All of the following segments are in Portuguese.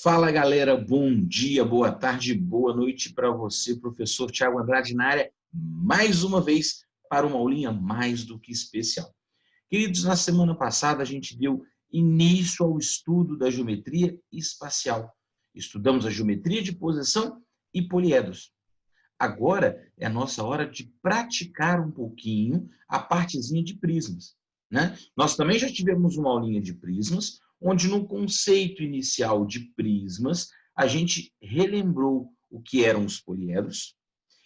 Fala, galera, bom dia, boa tarde, boa noite para você, professor Tiago Andrade na área, mais uma vez, para uma aulinha mais do que especial. Queridos, na semana passada a gente deu início ao estudo da geometria espacial. Estudamos a geometria de posição e poliedros. Agora é a nossa hora de praticar um pouquinho a partezinha de prismas, né? Nós também já tivemos uma aulinha de prismas, onde no conceito inicial de prismas, a gente relembrou o que eram os poliedros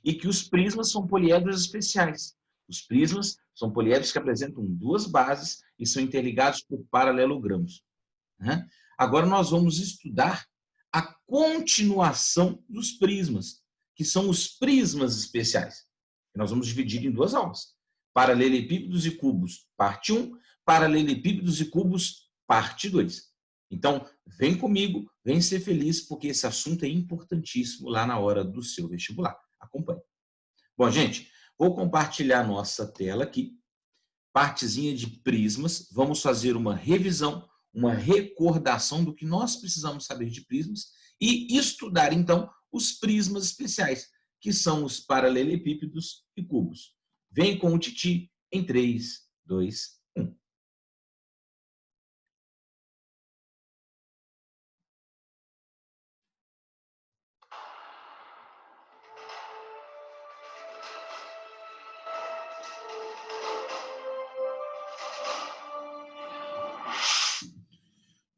e que os prismas são poliedros especiais. Os prismas são poliedros que apresentam duas bases e são interligados por paralelogramos, né? Agora nós vamos estudar a continuação dos prismas, que são os prismas especiais. Nós vamos dividir em duas aulas. Paralelepípedos e cubos, parte 1, paralelepípedos e cubos, parte 2. Então, vem comigo, vem ser feliz, porque esse assunto é importantíssimo lá na hora do seu vestibular. Acompanhe. Bom, gente, vou compartilhar a nossa tela aqui, partezinha de prismas, vamos fazer uma revisão, uma recordação do que nós precisamos saber de prismas e estudar, então, os prismas especiais, que são os paralelepípedos e cubos. Vem com o Titi em 3, 2, 1.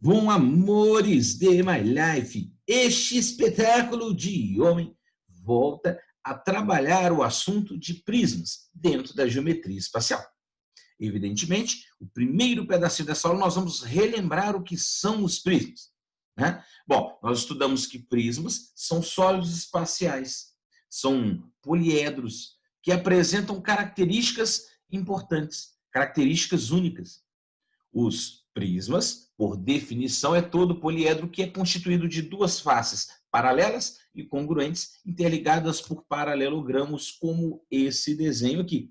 Bom, amores de my life, este espetáculo de homem volta a trabalhar o assunto de prismas dentro da geometria espacial. Evidentemente, o primeiro pedacinho dessa aula nós vamos relembrar o que são os prismas, né? Bom, nós estudamos que prismas são sólidos espaciais, são poliedros que apresentam características importantes, características únicas. Os prismas, por definição, é todo poliedro que é constituído de duas faces paralelas e congruentes, interligadas por paralelogramos, como esse desenho aqui.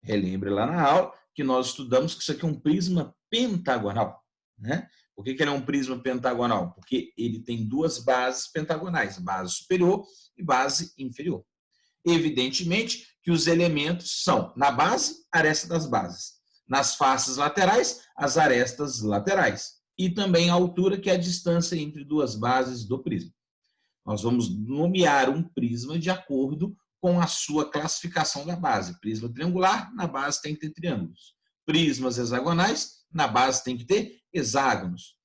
Relembre lá na aula que nós estudamos que isso aqui é um prisma pentagonal, né? Por que ele é um prisma pentagonal? Porque ele tem duas bases pentagonais, base superior e base inferior. Evidentemente que os elementos são, na base, aresta das bases. Nas faces laterais, as arestas laterais. E também a altura, que é a distância entre duas bases do prisma. Nós vamos nomear um prisma de acordo com a sua classificação da base. Prisma triangular, na base tem que ter triângulos. Prismas hexagonais, na base tem que ter hexágonos.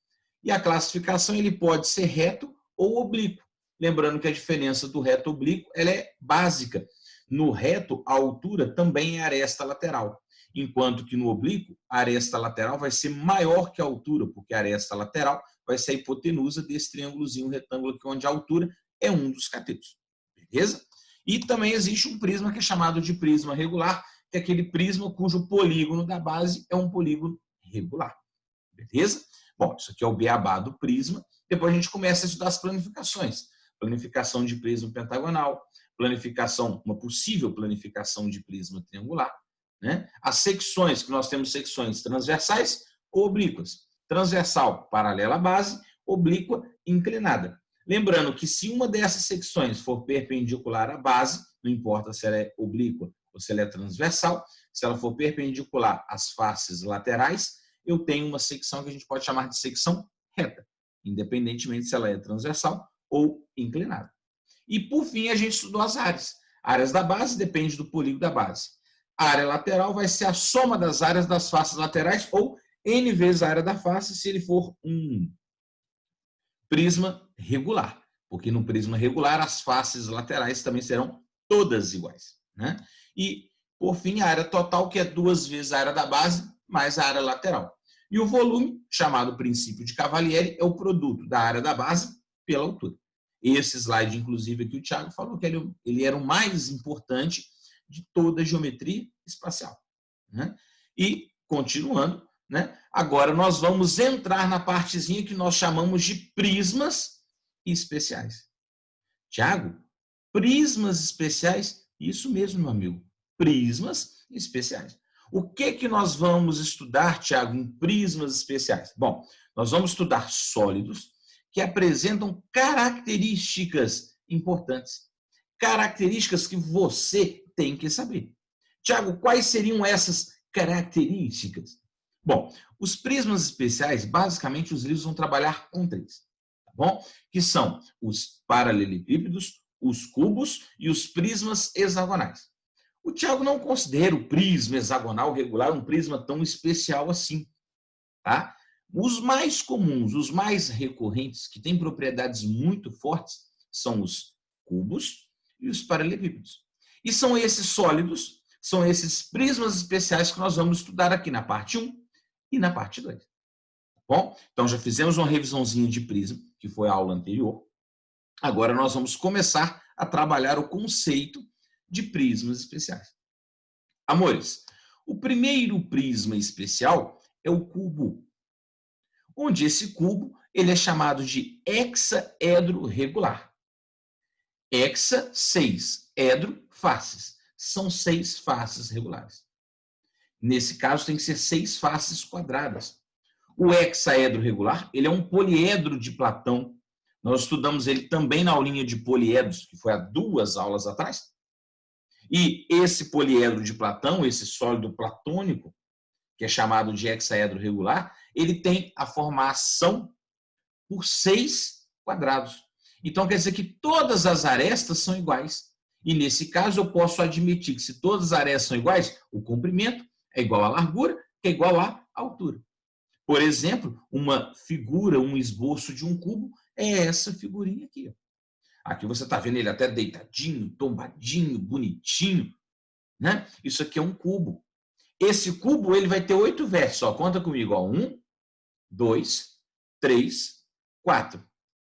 E a classificação ele pode ser reto ou oblíquo. Lembrando que a diferença do reto e oblíquo ela é básica. No reto, a altura também é aresta lateral, enquanto que no oblíquo, a aresta lateral vai ser maior que a altura, porque a aresta lateral vai ser a hipotenusa desse triângulozinho retângulo, onde a altura é um dos catetos. Beleza? E também existe um prisma que é chamado de prisma regular, que é aquele prisma cujo polígono da base é um polígono regular. Beleza? Bom, isso aqui é o beabá do prisma. Depois a gente começa a estudar as planificações. Planificação de prisma pentagonal, planificação, uma possível planificação de prisma triangular, né? As secções, que nós temos secções transversais ou oblíquas. Transversal, paralela à base, oblíqua, inclinada. Lembrando que se uma dessas secções for perpendicular à base, não importa se ela é oblíqua ou se ela é transversal, se ela for perpendicular às faces laterais, eu tenho uma secção que a gente pode chamar de secção reta, independentemente se ela é transversal ou inclinada. E, por fim, a gente estudou as áreas. Áreas da base depende do polígono da base. A área lateral vai ser a soma das áreas das faces laterais ou n vezes a área da face se ele for um prisma regular, porque no prisma regular as faces laterais também serão todas iguais, né? E, por fim, a área total, que é 2 vezes a área da base mais a área lateral. E o volume, chamado princípio de Cavalieri, é o produto da área da base pela altura. Esse slide, inclusive, aqui o Thiago falou que ele era o mais importante de toda a geometria espacial, né? E, continuando, né? Agora nós vamos entrar na partezinha que nós chamamos de prismas especiais. Tiago, prismas especiais? Isso mesmo, meu amigo. Prismas especiais. O que nós vamos estudar, Tiago, em prismas especiais? Bom, nós vamos estudar sólidos que apresentam características importantes. Características que você tem que saber. Tiago, quais seriam essas características? Bom, os prismas especiais, basicamente, os livros vão trabalhar com 3, tá bom? Que são os paralelepípedos, os cubos e os prismas hexagonais. O Tiago não considera o prisma hexagonal regular um prisma tão especial assim, tá? Os mais comuns, os mais recorrentes, que têm propriedades muito fortes, são os cubos e os paralelepípedos. E são esses sólidos, são esses prismas especiais que nós vamos estudar aqui na parte 1 e na parte 2. Bom, então já fizemos uma revisãozinha de prisma, que foi a aula anterior. Agora nós vamos começar a trabalhar o conceito de prismas especiais. Amores, o primeiro prisma especial é o cubo, onde esse cubo ele é chamado de hexaedro regular. Hexa, 6, edro, faces. São 6 faces regulares. Nesse caso, tem que ser 6 faces quadradas. O hexaedro regular, ele é um poliedro de Platão. Nós estudamos ele também na aulinha de poliedros, que foi há 2 aulas atrás. E esse poliedro de Platão, esse sólido platônico, que é chamado de hexaedro regular, ele tem a formação por 6 quadrados. Então, quer dizer que todas as arestas são iguais. E, nesse caso, eu posso admitir que se todas as arestas são iguais, o comprimento é igual à largura, que é igual à altura. Por exemplo, uma figura, um esboço de um cubo é essa figurinha aqui. Aqui você está vendo ele até deitadinho, tombadinho, bonitinho, né? Isso aqui é um cubo. Esse cubo ele vai ter 8 vértices. Ó, conta comigo. 1, 2, 3, 4,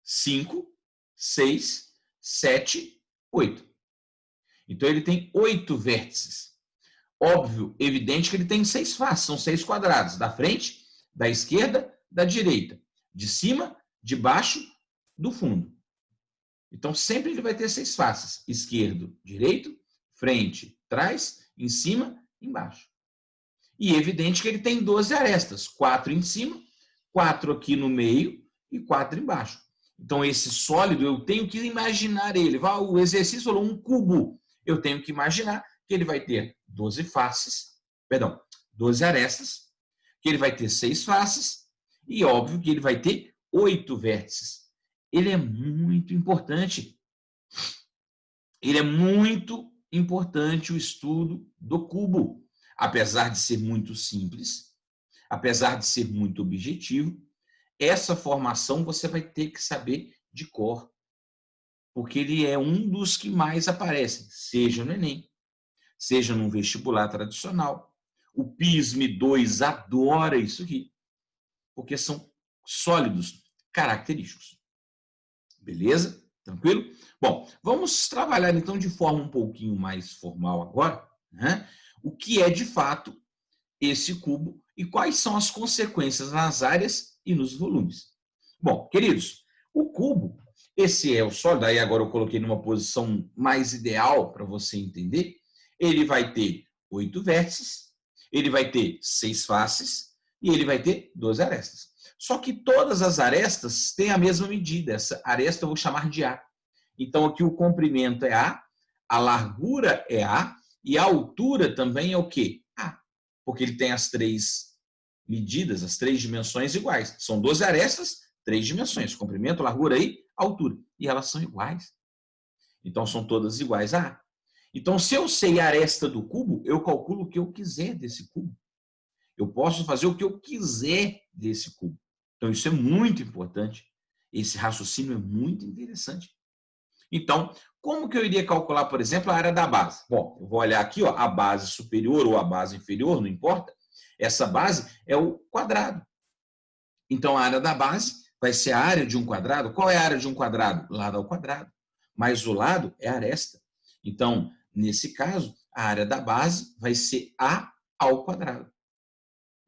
5, 6, 7, 8. Então, ele tem 8 vértices. Óbvio, evidente que ele tem 6 faces, são 6 quadrados. Da frente, da esquerda, da direita. De cima, de baixo, do fundo. Então, sempre ele vai ter 6 faces. Esquerdo, direito, frente, trás, em cima, embaixo. E evidente que ele tem 12 arestas. 4 em cima, 4 aqui no meio e 4 embaixo. Então, esse sólido, eu tenho que imaginar ele. O exercício falou um cubo. Eu tenho que imaginar que ele vai ter 12 faces, 12 arestas, que ele vai ter 6 faces e, óbvio, que ele vai ter 8 vértices. Ele é muito importante. Ele é muito importante o estudo do cubo. Apesar de ser muito simples, apesar de ser muito objetivo, essa formação você vai ter que saber de cor, porque ele é um dos que mais aparecem, seja no Enem, seja no vestibular tradicional. O PISM-2 adora isso aqui, porque são sólidos característicos. Beleza? Tranquilo? Bom, vamos trabalhar então de forma um pouquinho mais formal agora, né? O que é de fato esse cubo e quais são as consequências nas áreas e nos volumes. Bom, queridos, o cubo, esse é o sólido, aí agora eu coloquei numa posição mais ideal para você entender, ele vai ter 8 vértices, ele vai ter 6 faces e ele vai ter 12 arestas. Só que todas as arestas têm a mesma medida, essa aresta eu vou chamar de A. Então aqui o comprimento é a largura é A e a altura também é o quê? A. Porque ele tem as 3 medidas, as 3 dimensões iguais. São 12 arestas, 3 dimensões, comprimento, largura e altura. E elas são iguais. Então, são todas iguais a A. Então, se eu sei a aresta do cubo, eu calculo o que eu quiser desse cubo. Eu posso fazer o que eu quiser desse cubo. Então, isso é muito importante. Esse raciocínio é muito interessante. Então, como que eu iria calcular, por exemplo, a área da base? Bom, eu vou olhar aqui, ó, a base superior ou a base inferior, não importa. Essa base é o quadrado. Então, a área da base vai ser a área de um quadrado. Qual é a área de um quadrado? Lado ao quadrado. Mas o lado é a aresta. Então, nesse caso, a área da base vai ser A ao quadrado.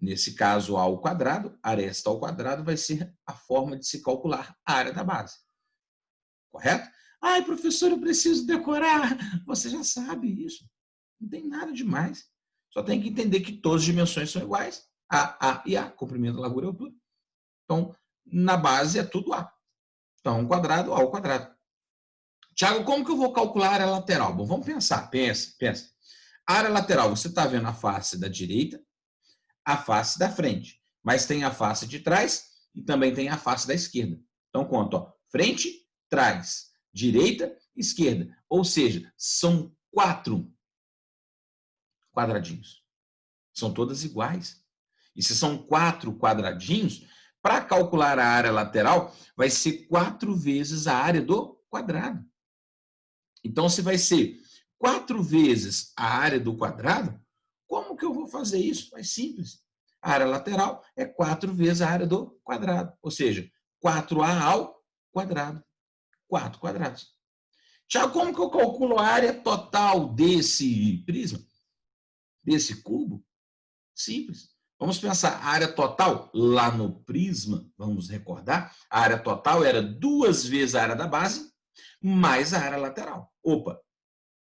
Nesse caso, A ao quadrado, aresta ao quadrado vai ser a forma de se calcular a área da base. Correto? Ai, professor, eu preciso decorar. Você já sabe isso. Não tem nada demais. Só tem que entender que todas as dimensões são iguais. A e A, comprimento, largura e altura. Então, na base é tudo A. Então, 1 quadrado, A ao quadrado. Tiago, como que eu vou calcular a área lateral? Bom, vamos pensar. Pensa. A área lateral, você está vendo a face da direita, a face da frente. Mas tem a face de trás e também tem a face da esquerda. Então, conta, ó, frente, trás, direita, esquerda. Ou seja, são 4 quadradinhos. São todas iguais. E se são 4 quadradinhos, para calcular a área lateral, vai ser 4 vezes a área do quadrado. Então, se vai ser 4 vezes a área do quadrado, como que eu vou fazer isso? É simples. A área lateral é 4 vezes a área do quadrado. Ou seja, 4A ao quadrado. 4 quadrados. Tiago, como que eu calculo a área total desse prisma? Desse cubo? Simples. Vamos pensar, a área total lá no prisma, vamos recordar, a área total era 2 vezes a área da base mais a área lateral. Opa,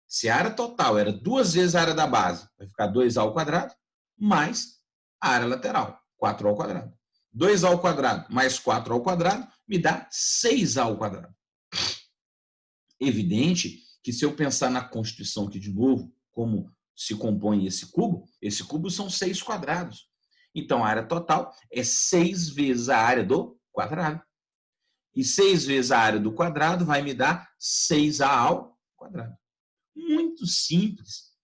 se a área total era 2 vezes a área da base, vai ficar 2A ao quadrado mais a área lateral, 4A ao quadrado. 2A ao quadrado mais 4A ao quadrado me dá 6A ao quadrado. Evidente que se eu pensar na constituição aqui de novo, como se compõe esse cubo são 6 quadrados. Então, a área total é 6 vezes a área do quadrado. E 6 vezes a área do quadrado vai me dar 6A ao quadrado. Muito simples,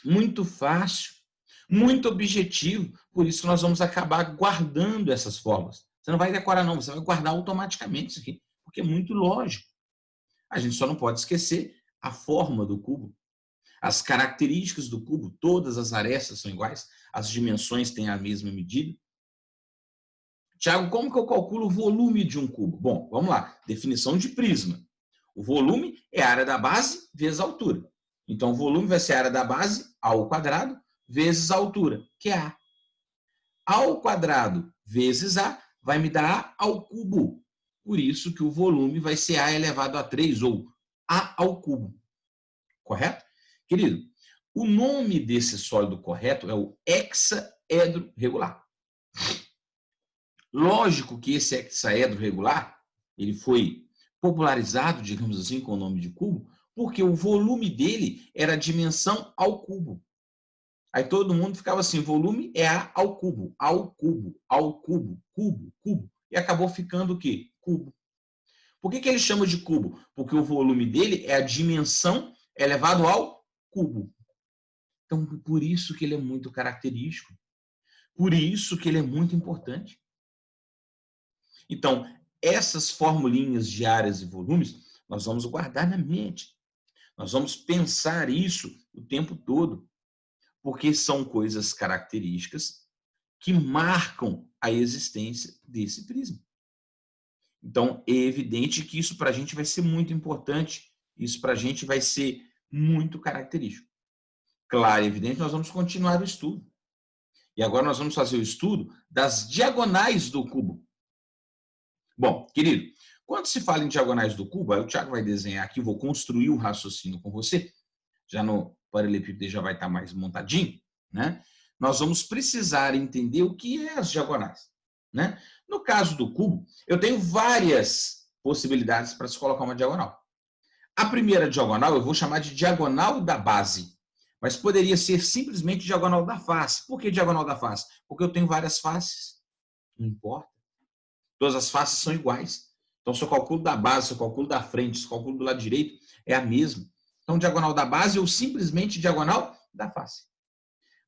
muito fácil, muito objetivo. Por isso, nós vamos acabar guardando essas fórmulas. Você não vai decorar, não. Você vai guardar automaticamente isso aqui, porque é muito lógico. A gente só não pode esquecer a forma do cubo. As características do cubo, todas as arestas são iguais, as dimensões têm a mesma medida. Tiago, como que eu calculo o volume de um cubo? Bom, vamos lá. Definição de prisma. O volume é a área da base vezes a altura. Então, o volume vai ser a área da base, A ao quadrado, vezes a altura, que é A. A ao quadrado vezes A vai me dar A ao cubo. Por isso que o volume vai ser A elevado a 3, ou A ao cubo. Correto? Querido, o nome desse sólido correto é o hexaedro regular. Lógico que esse hexaedro regular, ele foi popularizado, digamos assim, com o nome de cubo, porque o volume dele era a dimensão ao cubo. Aí todo mundo ficava assim, volume é A ao cubo, ao cubo, ao cubo, cubo, cubo. E acabou ficando o quê? Cubo. Por que ele chama de cubo? Porque o volume dele é a dimensão elevado ao cubo. Então, por isso que ele é muito característico. Por isso que ele é muito importante. Então, essas formulinhas de áreas e volumes, nós vamos guardar na mente. Nós vamos pensar isso o tempo todo, porque são coisas características que marcam a existência desse prisma. Então, é evidente que isso para a gente vai ser muito importante, isso para a gente vai ser muito característico. Claro, é evidente, nós vamos continuar o estudo. E agora nós vamos fazer o estudo das diagonais do cubo. Bom, querido, quando se fala em diagonais do cubo, aí o Thiago vai desenhar aqui, vou construir o raciocínio com você, já no paralelepípedo já vai estar mais montadinho, né? Nós vamos precisar entender o que é as diagonais, né? No caso do cubo, eu tenho várias possibilidades para se colocar uma diagonal. A primeira diagonal eu vou chamar de diagonal da base, mas poderia ser simplesmente diagonal da face. Por que diagonal da face? Porque eu tenho várias faces, não importa. Todas as faces são iguais. Então, se eu calculo da base, se eu calculo da frente, se eu calculo do lado direito, é a mesma. Então, diagonal da base ou simplesmente diagonal da face.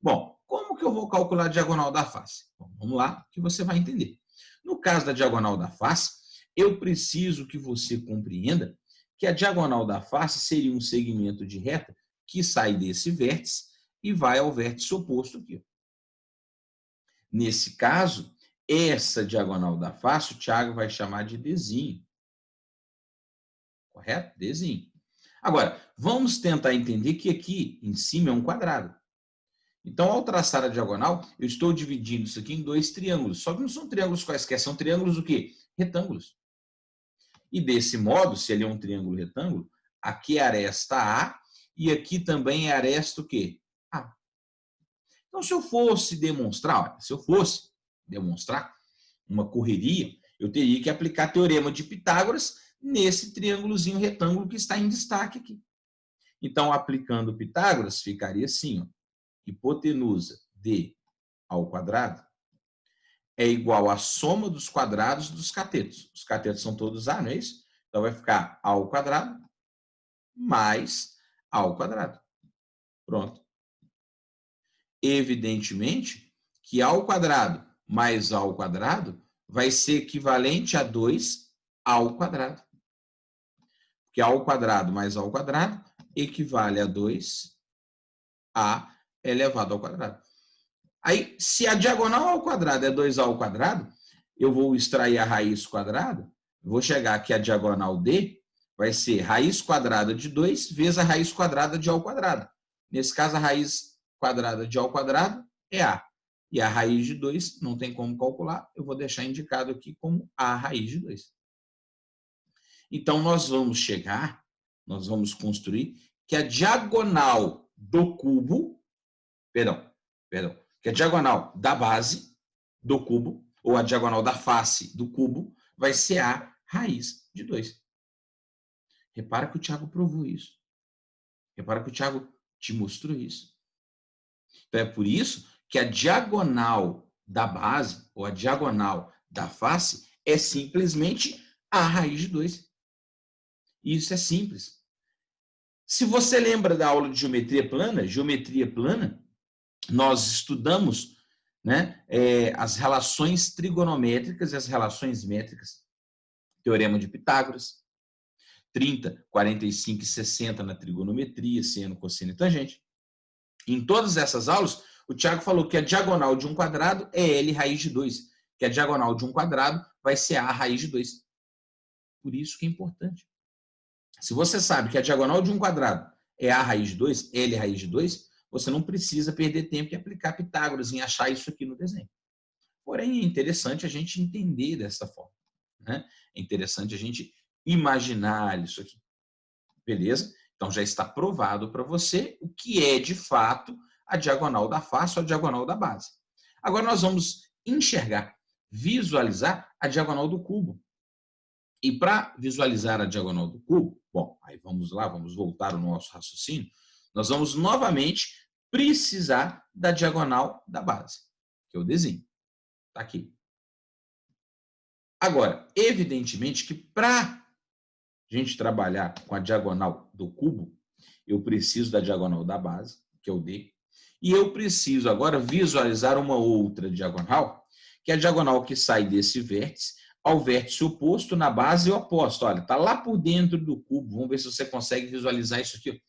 Bom, como que eu vou calcular a diagonal da face? Bom, vamos lá, que você vai entender. No caso da diagonal da face, eu preciso que você compreenda que a diagonal da face seria um segmento de reta que sai desse vértice e vai ao vértice oposto aqui. Nesse caso, essa diagonal da face, o Thiago vai chamar de Dzinho. Correto? Dzinho. Agora, vamos tentar entender que aqui em cima é um quadrado. Então, ao traçar a diagonal, eu estou dividindo isso aqui em 2 triângulos. Só que não são triângulos quaisquer, são triângulos o quê? Retângulos. E desse modo, se ele é um triângulo retângulo, aqui é a aresta A e aqui também é a aresta o quê? A. Então, se eu fosse demonstrar uma correria, Eu teria que aplicar teorema de Pitágoras nesse triângulozinho retângulo que está em destaque aqui. Então, aplicando Pitágoras, ficaria assim, ó, hipotenusa d ao quadrado é igual à soma dos quadrados dos catetos. Os catetos são todos A, não é isso? Então, vai ficar A ao quadrado mais A ao quadrado. Pronto. Evidentemente que A ao quadrado mais A ao quadrado vai ser equivalente a 2A ao quadrado. Porque A ao quadrado mais A ao quadrado equivale a 2A elevado ao quadrado. Aí, se a diagonal ao quadrado é 2A ao quadrado, eu vou extrair a raiz quadrada, vou chegar aqui a diagonal D, vai ser raiz quadrada de 2 vezes a raiz quadrada de A ao quadrado. Nesse caso, a raiz quadrada de A ao quadrado é A. E a raiz de 2 não tem como calcular, eu vou deixar indicado aqui como A raiz de 2. Então, nós vamos construir que a diagonal do cubo, que a diagonal da base do cubo, ou a diagonal da face do cubo, vai ser A raiz de 2. Repara que o Thiago provou isso. Repara que o Thiago te mostrou isso. Então, é por isso que a diagonal da base, ou a diagonal da face, é simplesmente A raiz de 2. Isso é simples. Se você lembra da aula de geometria plana, nós estudamos, né, as relações trigonométricas e as relações métricas. Teorema de Pitágoras, 30, 45 e 60 na trigonometria, seno, cosseno e tangente. Em todas essas aulas, o Thiago falou que a diagonal de um quadrado é L raiz de 2, que a diagonal de um quadrado vai ser A raiz de 2. Por isso que é importante. Se você sabe que a diagonal de um quadrado é A raiz de 2, L raiz de 2, você não precisa perder tempo em aplicar Pitágoras, em achar isso aqui no desenho. Porém, é interessante a gente entender dessa forma, né? É interessante a gente imaginar isso aqui. Beleza? Então, já está provado para você o que é, de fato, a diagonal da face ou a diagonal da base. Agora, nós vamos enxergar, visualizar a diagonal do cubo. E para visualizar a diagonal do cubo, bom, aí vamos lá, vamos voltar ao nosso raciocínio, nós vamos novamente precisar da diagonal da base, que é o desenho. Está aqui. Agora, evidentemente que para a gente trabalhar com a diagonal do cubo, eu preciso da diagonal da base, que é o D, e eu preciso agora visualizar uma outra diagonal, que é a diagonal que sai desse vértice ao vértice oposto na base oposta. Olha, está lá por dentro do cubo. Vamos ver se você consegue visualizar isso aqui.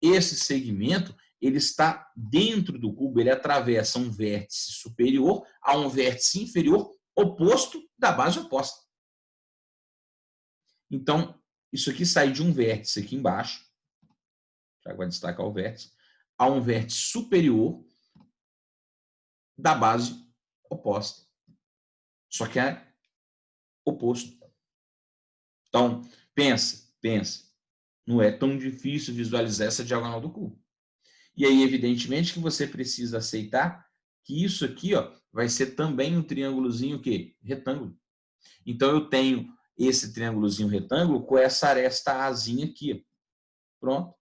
Esse segmento, ele está dentro do cubo, ele atravessa um vértice superior a um vértice inferior oposto da base oposta. Então, isso aqui sai de um vértice aqui embaixo, já vai destacar o vértice, a um vértice superior da base oposta. Só que é oposto. Então, pensa. Não é tão difícil visualizar essa diagonal do cubo. E aí, evidentemente, que você precisa aceitar que isso aqui, ó, vai ser também um triângulozinho que retângulo. Então, eu tenho esse triângulozinho retângulo com essa aresta azinha aqui. Ó. Pronto.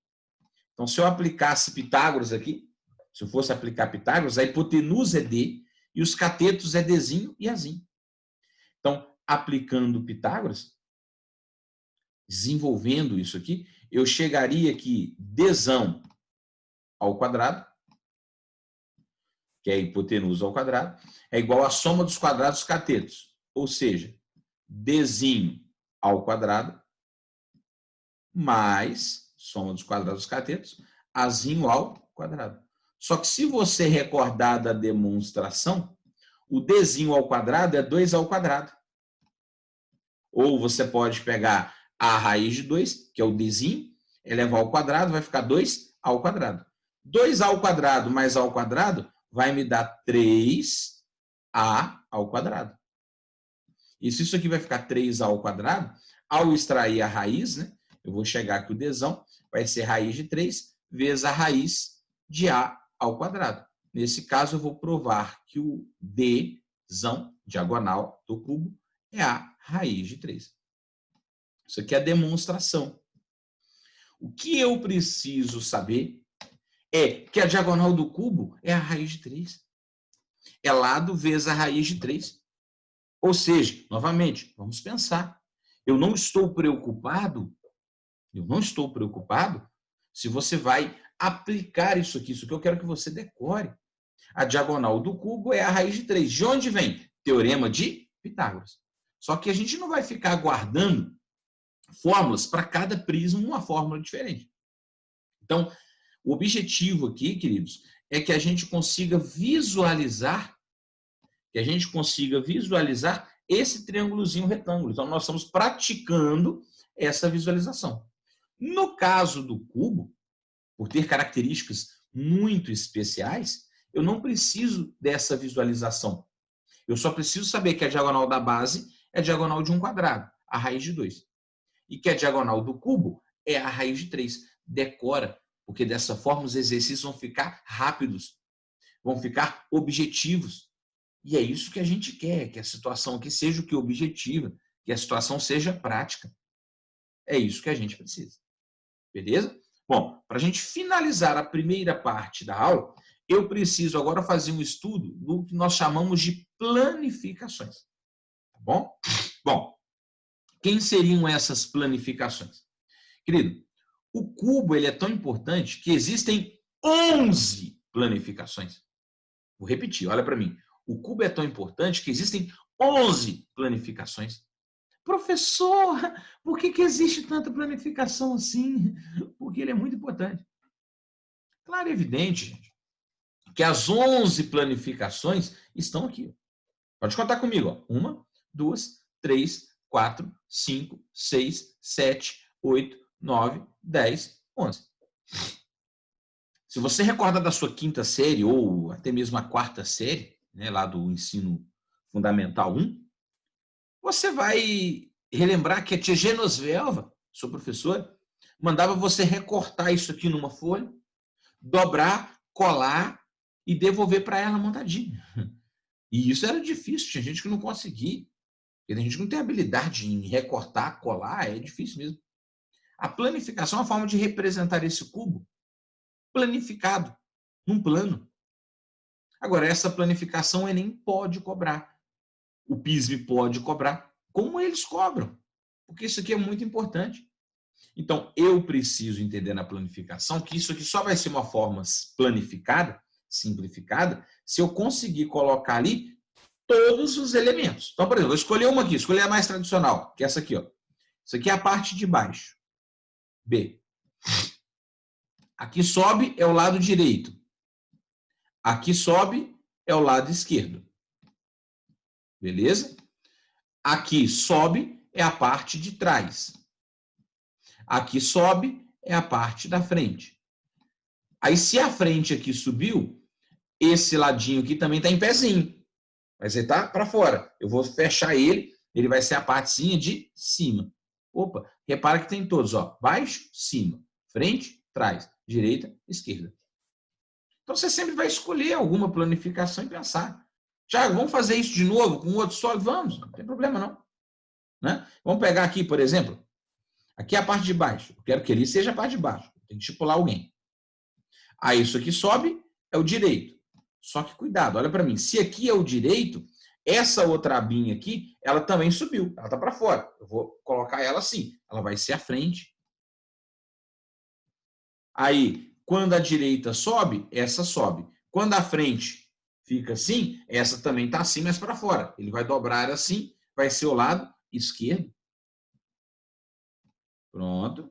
Então, se eu aplicasse Pitágoras aqui, se eu fosse aplicar Pitágoras, a hipotenusa é D e os catetos é Dzinho e Azinho. Então, aplicando Pitágoras, desenvolvendo isso aqui, eu chegaria aqui Dzão ao quadrado, que é a hipotenusa ao quadrado, é igual à soma dos quadrados dos catetos, ou seja, Dzinho ao quadrado mais soma dos quadrados dos catetos, Azinho ao quadrado. Só que se você recordar da demonstração, o Dzinho ao quadrado é 2 ao quadrado. Ou você pode pegar a raiz de 2, que é o Dzinho, elevar ao quadrado, vai ficar 2 ao quadrado. 2A ao quadrado mais A ao quadrado vai me dar 3A ao quadrado. E se isso aqui vai ficar 3A ao quadrado, ao extrair a raiz, né, eu vou chegar aqui o Dzão, vai ser raiz de 3 vezes a raiz de A ao quadrado. Nesse caso, eu vou provar que o Dzão, diagonal do cubo, é a raiz de 3. Isso aqui é a demonstração. O que eu preciso saber é que a diagonal do cubo é a raiz de 3. É lado vezes a raiz de 3. Ou seja, novamente, vamos pensar. Eu não estou preocupado se você vai aplicar isso aqui. Isso que eu quero que você decore. A diagonal do cubo é a raiz de 3. De onde vem? Teorema de Pitágoras. Só que a gente não vai ficar guardando fórmulas para cada prisma, uma fórmula diferente. Então, o objetivo aqui, queridos, é que a gente consiga visualizar esse triângulozinho retângulo. Então, nós estamos praticando essa visualização. No caso do cubo, por ter características muito especiais, eu não preciso dessa visualização. Eu só preciso saber que a diagonal da base é a diagonal de um quadrado, a raiz de 2. E que a diagonal do cubo é a raiz de 3. Decora, porque dessa forma os exercícios vão ficar rápidos, vão ficar objetivos. E é isso que a gente quer, que a situação aqui seja o que objetiva, que a situação seja prática. É isso que a gente precisa. Beleza? Bom, para a gente finalizar a primeira parte da aula, eu preciso agora fazer um estudo do que nós chamamos de planificações. Tá bom? Bom, quem seriam essas planificações? Querido, o cubo ele é tão importante que existem 11 planificações. Vou repetir, olha para mim. O cubo é tão importante que existem 11 planificações. Professor, por que existe tanta planificação assim? Porque ele é muito importante. Claro, é evidente, gente, que as 11 planificações estão aqui. Pode contar comigo. 1, 2, 3, 4, 5, 6, 7, 8, 9, 10, 11. Se você recorda da sua quinta série ou até mesmo a quarta série, né, lá do ensino fundamental 1, você vai relembrar que a tia Genosvelva, sua professora, mandava você recortar isso aqui numa folha, dobrar, colar e devolver para ela montadinho. E isso era difícil, tinha gente que não conseguia. Porque a gente não tem habilidade em recortar, colar, é difícil mesmo. A planificação é uma forma de representar esse cubo planificado, num plano. Agora, essa planificação o Enem pode cobrar. O PISM pode cobrar. Como eles cobram? Porque isso aqui é muito importante. Então, eu preciso entender na planificação que isso aqui só vai ser uma forma planificada, simplificada, se eu conseguir colocar ali todos os elementos. Então, por exemplo, eu escolhi uma aqui, escolhi a mais tradicional, que é essa aqui, ó. Isso aqui é a parte de baixo. B. Aqui sobe é o lado direito. Aqui sobe é o lado esquerdo. Beleza? Aqui sobe é a parte de trás. Aqui sobe é a parte da frente. Aí, se a frente aqui subiu, esse ladinho aqui também está em pezinho. Mas ele está para fora. Eu vou fechar ele, ele vai ser a partezinha de cima. Opa, repara que tem todos, ó. Baixo, cima. Frente, trás. Direita, esquerda. Então, você sempre vai escolher alguma planificação e pensar. Tiago, vamos fazer isso de novo com outro sólido? Vamos, não tem problema não. Né? Vamos pegar aqui, por exemplo, aqui é a parte de baixo. Eu quero que ele seja a parte de baixo. Tem que estipular alguém. Aí, isso aqui sobe, é o direito. Só que cuidado, olha para mim. Se aqui é o direito, essa outra abinha aqui, ela também subiu. Ela está para fora. Eu vou colocar ela assim. Ela vai ser a frente. Aí, quando a direita sobe, essa sobe. Quando a frente fica assim, essa também está assim, mas para fora. Ele vai dobrar assim, vai ser o lado esquerdo. Pronto.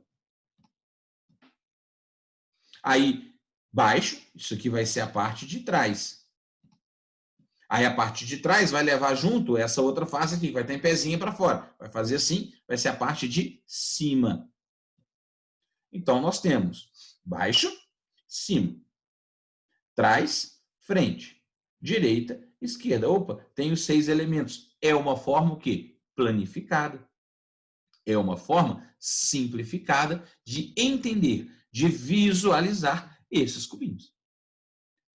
Aí, baixo, isso aqui vai ser a parte de trás. Aí a parte de trás vai levar junto essa outra face aqui, vai estar em pezinha para fora. Vai fazer assim, vai ser a parte de cima. Então, nós temos baixo, cima. Trás, frente. Direita, esquerda. Opa, tenho 6 elementos. É uma forma o quê? Planificada. É uma forma simplificada de entender, de visualizar esses cubinhos.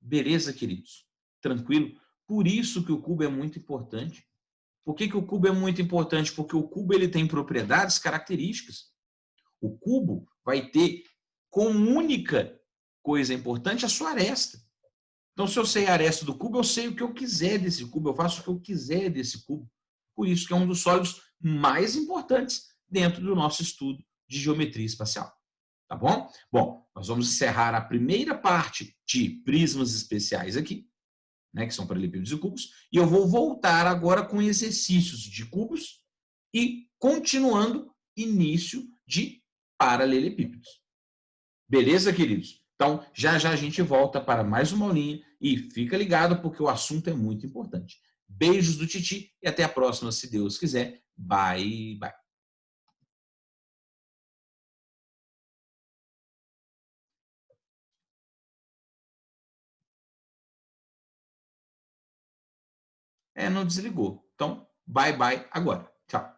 Beleza, queridos? Tranquilo? Por isso que o cubo é muito importante. Por que o cubo é muito importante? Porque o cubo ele tem propriedades características. O cubo vai ter como única coisa importante a sua aresta. Então, se eu sei a aresta do cubo, eu sei o que eu quiser desse cubo, eu faço o que eu quiser desse cubo. Por isso que é um dos sólidos mais importantes dentro do nosso estudo de geometria espacial. Tá bom? Bom, nós vamos encerrar a primeira parte de prismas especiais aqui, né, que são paralelepípedos e cubos, e eu vou voltar agora com exercícios de cubos e continuando início de paralelepípedos. Beleza, queridos? Então, já já a gente volta para mais uma aulinha e fica ligado porque o assunto é muito importante. Beijos do Titi e até a próxima, se Deus quiser. Bye, bye. Não desligou. Então, bye, bye agora. Tchau.